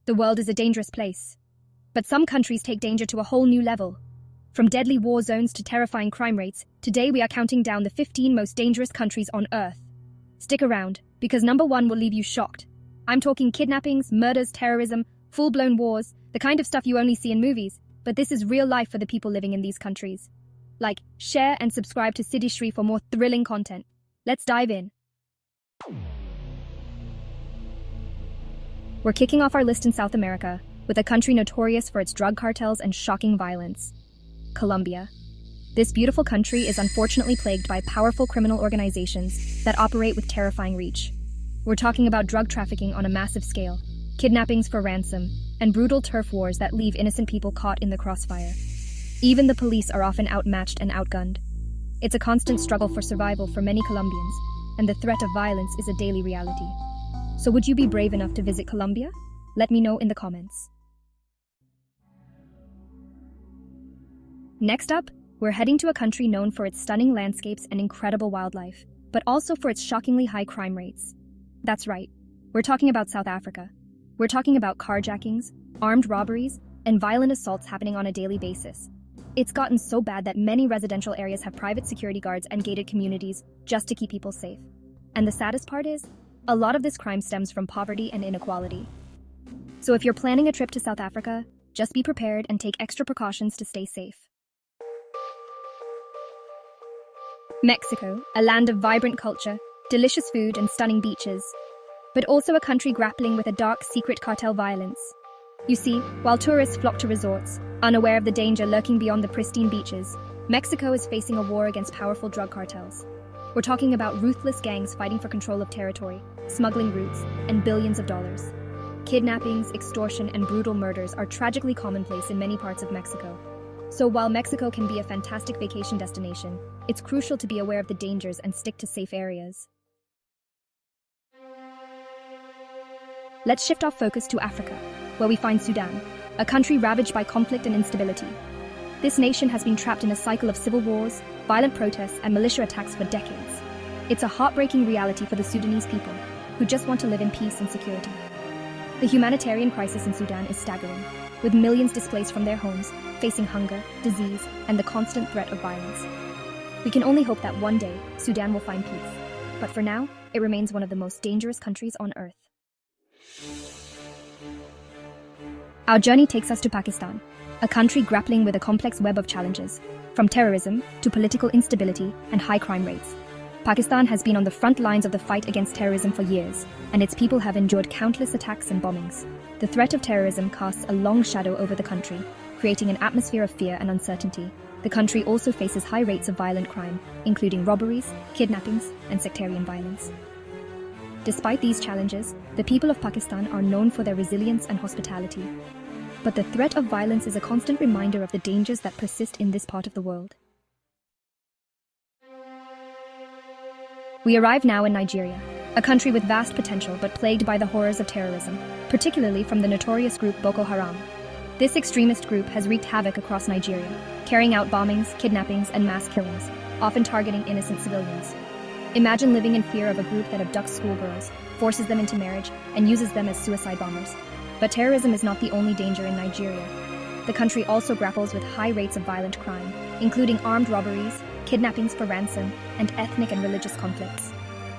The world is a dangerous place. But some countries take danger to a whole new level. From deadly war zones to terrifying crime rates, today we are counting down the 15 most dangerous countries on Earth. Stick around, because number 1 will leave you shocked. I'm talking kidnappings, murders, terrorism, full-blown wars, the kind of stuff you only see in movies, but this is real life for the people living in these countries. Like, share and subscribe to City Shri for more thrilling content. Let's dive in. We're kicking off our list in South America, with a country notorious for its drug cartels and shocking violence. Colombia. This beautiful country is unfortunately plagued by powerful criminal organizations that operate with terrifying reach. We're talking about drug trafficking on a massive scale, kidnappings for ransom, and brutal turf wars that leave innocent people caught in the crossfire. Even the police are often outmatched and outgunned. It's a constant struggle for survival for many Colombians, and the threat of violence is a daily reality. So would you be brave enough to visit Colombia? Let me know in the comments. Next up, we're heading to a country known for its stunning landscapes and incredible wildlife, but also for its shockingly high crime rates. That's right, we're talking about South Africa. We're talking about carjackings, armed robberies, and violent assaults happening on a daily basis. It's gotten so bad that many residential areas have private security guards and gated communities just to keep people safe. And the saddest part is, a lot of this crime stems from poverty and inequality. So if you're planning a trip to South Africa, just be prepared and take extra precautions to stay safe. Mexico, a land of vibrant culture, delicious food and stunning beaches, but also a country grappling with a dark secret cartel violence. You see, while tourists flock to resorts, unaware of the danger lurking beyond the pristine beaches, Mexico is facing a war against powerful drug cartels. We're talking about ruthless gangs fighting for control of territory, smuggling routes, and billions of dollars. Kidnappings, extortion, and brutal murders are tragically commonplace in many parts of Mexico. So while Mexico can be a fantastic vacation destination, it's crucial to be aware of the dangers and stick to safe areas. Let's shift our focus to Africa, where we find Sudan, a country ravaged by conflict and instability. This nation has been trapped in a cycle of civil wars, violent protests, and militia attacks for decades. It's a heartbreaking reality for the Sudanese people, who just want to live in peace and security. The humanitarian crisis in Sudan is staggering, with millions displaced from their homes, facing hunger, disease, and the constant threat of violence. We can only hope that one day, Sudan will find peace. But for now, it remains one of the most dangerous countries on Earth. Our journey takes us to Pakistan, a country grappling with a complex web of challenges, from terrorism to political instability and high crime rates. Pakistan has been on the front lines of the fight against terrorism for years, and its people have endured countless attacks and bombings. The threat of terrorism casts a long shadow over the country, creating an atmosphere of fear and uncertainty. The country also faces high rates of violent crime, including robberies, kidnappings, and sectarian violence. Despite these challenges, the people of Pakistan are known for their resilience and hospitality. But the threat of violence is a constant reminder of the dangers that persist in this part of the world. We arrive now in Nigeria, a country with vast potential but plagued by the horrors of terrorism, particularly from the notorious group Boko Haram. This extremist group has wreaked havoc across Nigeria, carrying out bombings, kidnappings, and mass killings, often targeting innocent civilians. Imagine living in fear of a group that abducts schoolgirls, forces them into marriage, and uses them as suicide bombers. But terrorism is not the only danger in Nigeria. The country also grapples with high rates of violent crime, including armed robberies, kidnappings for ransom, and ethnic and religious conflicts.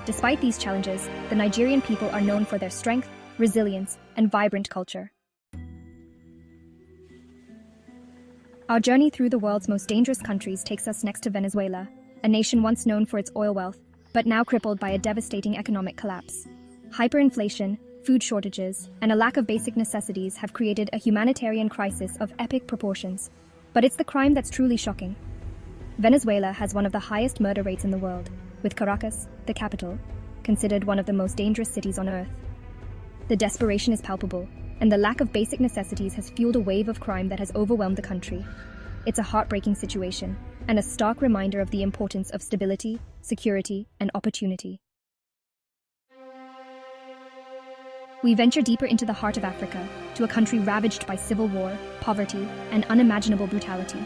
Despite these challenges, the Nigerian people are known for their strength, resilience, and vibrant culture. Our journey through the world's most dangerous countries takes us next to Venezuela, a nation once known for its oil wealth, but now crippled by a devastating economic collapse. Hyperinflation, food shortages, and a lack of basic necessities have created a humanitarian crisis of epic proportions. But it's the crime that's truly shocking. Venezuela has one of the highest murder rates in the world, with Caracas, the capital, considered one of the most dangerous cities on Earth. The desperation is palpable, and the lack of basic necessities has fueled a wave of crime that has overwhelmed the country. It's a heartbreaking situation, and a stark reminder of the importance of stability, security, and opportunity. We venture deeper into the heart of Africa, to a country ravaged by civil war, poverty, and unimaginable brutality.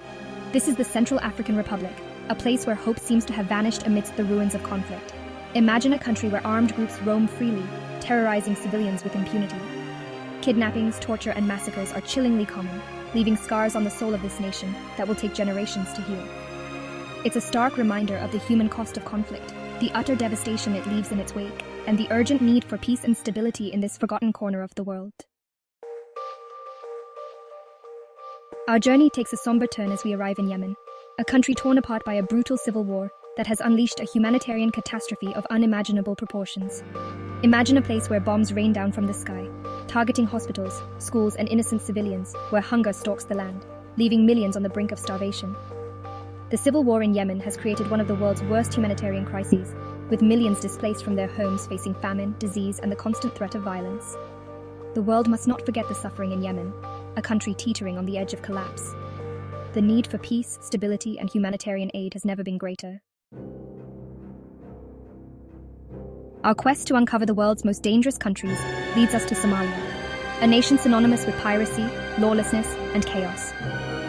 This is the Central African Republic, a place where hope seems to have vanished amidst the ruins of conflict. Imagine a country where armed groups roam freely, terrorizing civilians with impunity. Kidnappings, torture, and massacres are chillingly common, leaving scars on the soul of this nation that will take generations to heal. It's a stark reminder of the human cost of conflict, the utter devastation it leaves in its wake, and the urgent need for peace and stability in this forgotten corner of the world. Our journey takes a somber turn as we arrive in Yemen, a country torn apart by a brutal civil war that has unleashed a humanitarian catastrophe of unimaginable proportions. Imagine a place where bombs rain down from the sky, targeting hospitals, schools, and innocent civilians, where hunger stalks the land, leaving millions on the brink of starvation. The civil war in Yemen has created one of the world's worst humanitarian crises, with millions displaced from their homes facing famine, disease, and the constant threat of violence. The world must not forget the suffering in Yemen, a country teetering on the edge of collapse. The need for peace, stability, and humanitarian aid has never been greater. Our quest to uncover the world's most dangerous countries leads us to Somalia, a nation synonymous with piracy, lawlessness, and chaos.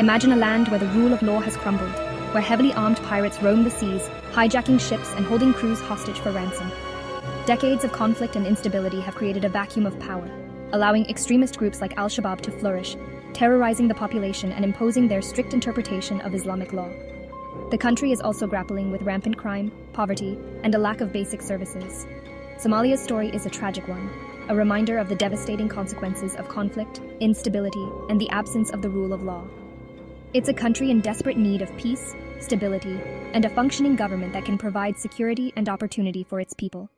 Imagine a land where the rule of law has crumbled, where heavily armed pirates roam the seas, hijacking ships and holding crews hostage for ransom. Decades of conflict and instability have created a vacuum of power, allowing extremist groups like Al-Shabaab to flourish, terrorizing the population and imposing their strict interpretation of Islamic law. The country is also grappling with rampant crime, poverty, and a lack of basic services. Somalia's story is a tragic one, a reminder of the devastating consequences of conflict, instability, and the absence of the rule of law. It's a country in desperate need of peace, stability, and a functioning government that can provide security and opportunity for its people.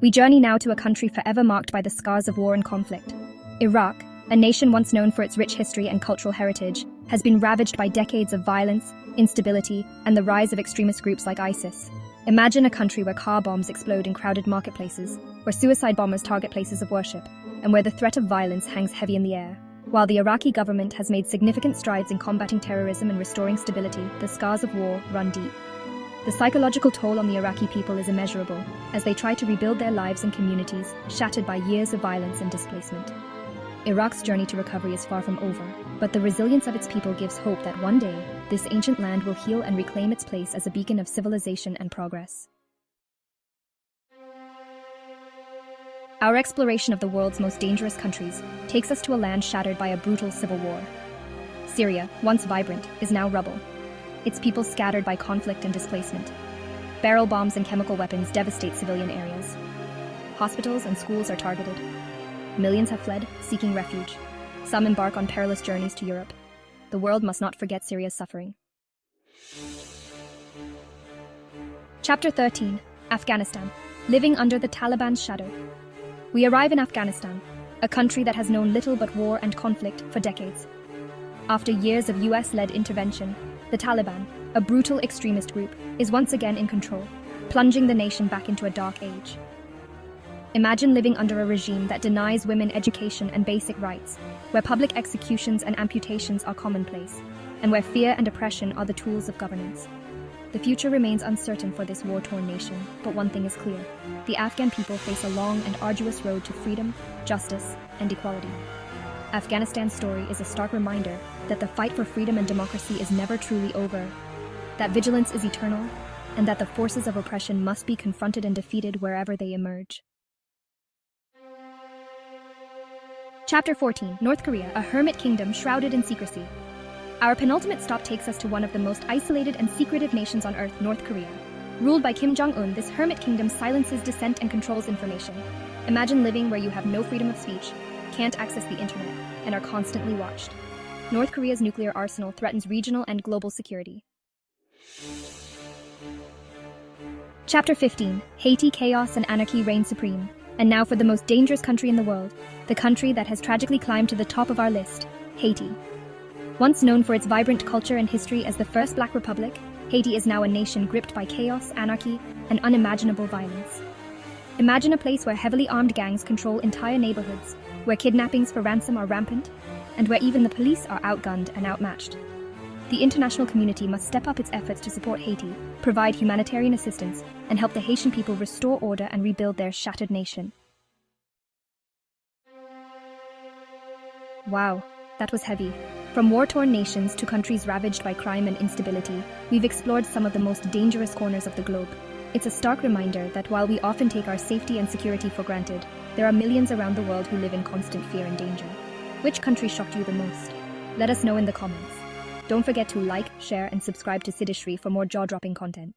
We journey now to a country forever marked by the scars of war and conflict. Iraq, a nation once known for its rich history and cultural heritage, has been ravaged by decades of violence, instability, and the rise of extremist groups like ISIS. Imagine a country where car bombs explode in crowded marketplaces, where suicide bombers target places of worship, and where the threat of violence hangs heavy in the air. While the Iraqi government has made significant strides in combating terrorism and restoring stability, the scars of war run deep. The psychological toll on the Iraqi people is immeasurable, as they try to rebuild their lives and communities shattered by years of violence and displacement. Iraq's journey to recovery is far from over, but the resilience of its people gives hope that one day, this ancient land will heal and reclaim its place as a beacon of civilization and progress. Our exploration of the world's most dangerous countries takes us to a land shattered by a brutal civil war. Syria, once vibrant, is now rubble, its people scattered by conflict and displacement. Barrel bombs and chemical weapons devastate civilian areas. Hospitals and schools are targeted. Millions have fled, seeking refuge. Some embark on perilous journeys to Europe. The world must not forget Syria's suffering. Chapter 13. Afghanistan. Living under the Taliban's shadow. We arrive in Afghanistan, a country that has known little but war and conflict for decades. After years of US-led intervention, the Taliban, a brutal extremist group, is once again in control, plunging the nation back into a dark age. Imagine living under a regime that denies women education and basic rights, where public executions and amputations are commonplace, and where fear and oppression are the tools of governance. The future remains uncertain for this war-torn nation, but one thing is clear. The Afghan people face a long and arduous road to freedom, justice, and equality. Afghanistan's story is a stark reminder that the fight for freedom and democracy is never truly over, that vigilance is eternal, and that the forces of oppression must be confronted and defeated wherever they emerge. Chapter 14. North Korea, a hermit kingdom shrouded in secrecy. Our penultimate stop takes us to one of the most isolated and secretive nations on Earth, North Korea. Ruled by Kim Jong-un, this hermit kingdom silences dissent and controls information. Imagine living where you have no freedom of speech, can't access the internet, and are constantly watched. North Korea's nuclear arsenal threatens regional and global security. Chapter 15. Haiti, chaos and anarchy reign supreme. And now for the most dangerous country in the world, the country that has tragically climbed to the top of our list, Haiti. Once known for its vibrant culture and history as the first Black Republic, Haiti is now a nation gripped by chaos, anarchy, and unimaginable violence. Imagine a place where heavily armed gangs control entire neighborhoods, where kidnappings for ransom are rampant, and where even the police are outgunned and outmatched. The international community must step up its efforts to support Haiti, provide humanitarian assistance, and help the Haitian people restore order and rebuild their shattered nation. Wow, that was heavy. From war-torn nations to countries ravaged by crime and instability, we've explored some of the most dangerous corners of the globe. It's a stark reminder that while we often take our safety and security for granted, there are millions around the world who live in constant fear and danger. Which country shocked you the most? Let us know in the comments. Don't forget to like, share, and subscribe to Sidishri for more jaw-dropping content.